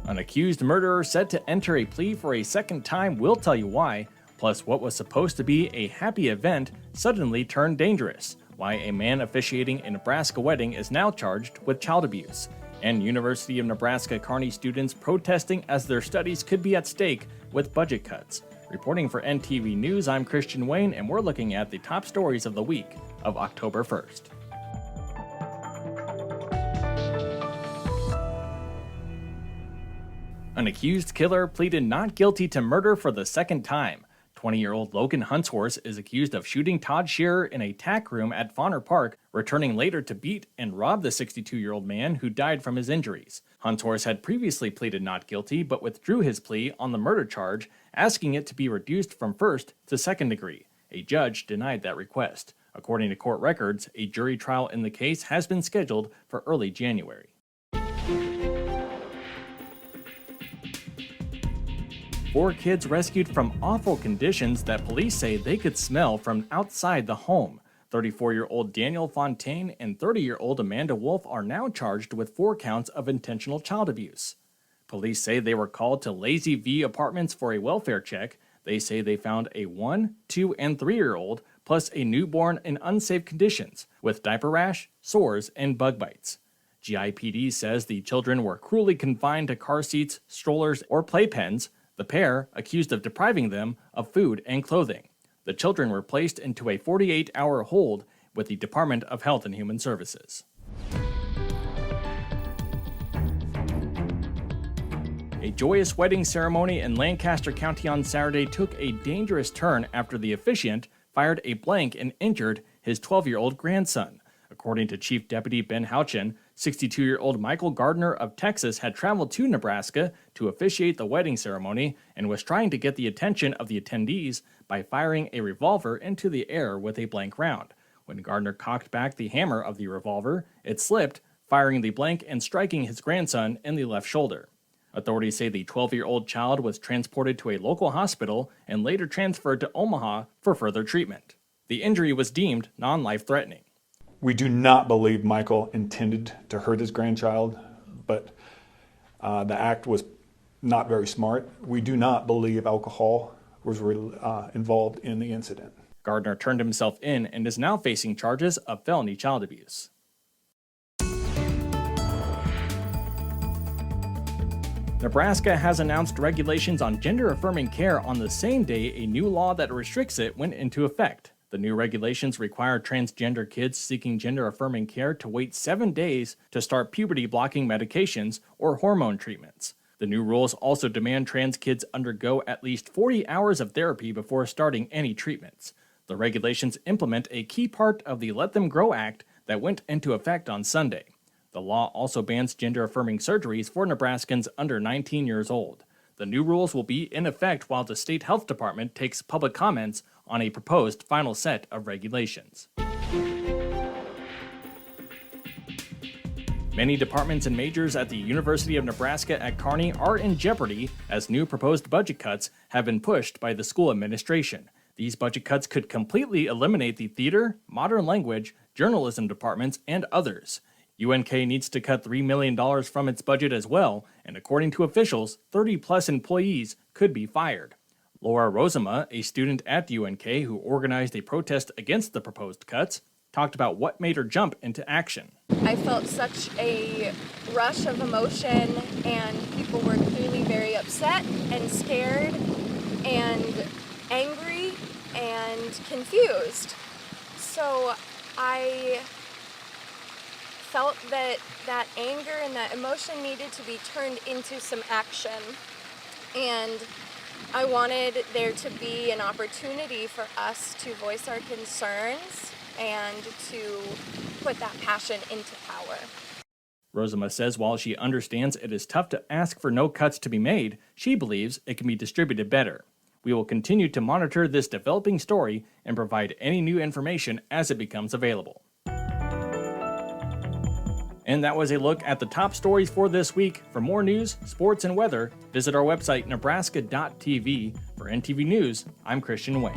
An accused murderer set to enter a plea for a second time, we'll tell you why, plus what was supposed to be a happy event suddenly turned dangerous, why a man officiating a Nebraska wedding is now charged with child abuse, and University of Nebraska Kearney students protesting as their studies could be at stake with budget cuts. Reporting for NTV News, I'm Christian Wayne, and we're looking at the top stories of the week of October 1st. An accused killer pleaded not guilty to murder for the second time. 20-year-old Logan Hunshorse is accused of shooting Todd Shearer in a tack room at Fauner Park, returning later to beat and rob the 62-year-old man who died from his injuries. Hunshorse had previously pleaded not guilty but withdrew his plea on the murder charge, asking it to be reduced from first to second degree. A judge denied that request. According to court records, a jury trial in the case has been scheduled for early January. 4 kids rescued from awful conditions that police say they could smell from outside the home. 34-year-old Daniel Fontaine and 30-year-old Amanda Wolf are now charged with 4 counts of intentional child abuse. Police say they were called to Lazy V Apartments for a welfare check. They say they found a 1, 2, and 3-year-old, plus a newborn in unsafe conditions, with diaper rash, sores, and bug bites. GIPD says the children were cruelly confined to car seats, strollers, or playpens, the pair accused of depriving them of food and clothing. The children were placed into a 48-hour hold with the Department of Health and Human Services. A joyous wedding ceremony in Lancaster County on Saturday took a dangerous turn after the officiant fired a blank and injured his 12-year-old grandson. According to Chief Deputy Ben Houchin, 62-year-old Michael Gardner of Texas had traveled to Nebraska to officiate the wedding ceremony and was trying to get the attention of the attendees by firing a revolver into the air with a blank round. When Gardner cocked back the hammer of the revolver, it slipped, firing the blank and striking his grandson in the left shoulder. Authorities say the 12-year-old child was transported to a local hospital and later transferred to Omaha for further treatment. The injury was deemed non-life-threatening. We do not believe Michael intended to hurt his grandchild, but the act was not very smart. We do not believe alcohol was involved in the incident. Gardner turned himself in and is now facing charges of felony child abuse. Nebraska has announced regulations on gender-affirming care on the same day a new law that restricts it went into effect. The new regulations require transgender kids seeking gender-affirming care to wait 7 days to start puberty-blocking medications or hormone treatments. The new rules also demand trans kids undergo at least 40 hours of therapy before starting any treatments. The regulations implement a key part of the Let Them Grow Act that went into effect on Sunday. The law also bans gender-affirming surgeries for Nebraskans under 19 years old. The new rules will be in effect while the state health department takes public comments on a proposed final set of regulations. Many departments and majors at the University of Nebraska at Kearney are in jeopardy as new proposed budget cuts have been pushed by the school administration. These budget cuts could completely eliminate the theater, modern language, journalism departments, and others. UNK needs to cut $3 million from its budget as well, and according to officials, 30-plus employees could be fired. Laura Rosema, a student at UNK who organized a protest against the proposed cuts, talked about what made her jump into action. I felt such a rush of emotion, and people were clearly very upset and scared and angry and confused. So I felt that anger and that emotion needed to be turned into some action, and I wanted there to be an opportunity for us to voice our concerns and to put that passion into power. Rosema says while she understands it is tough to ask for no cuts to be made, she believes it can be distributed better. We will continue to monitor this developing story and provide any new information as it becomes available. And that was a look at the top stories for this week. For more news, sports, and weather, visit our website, nebraska.tv. For NTV News, I'm Christian Wayne.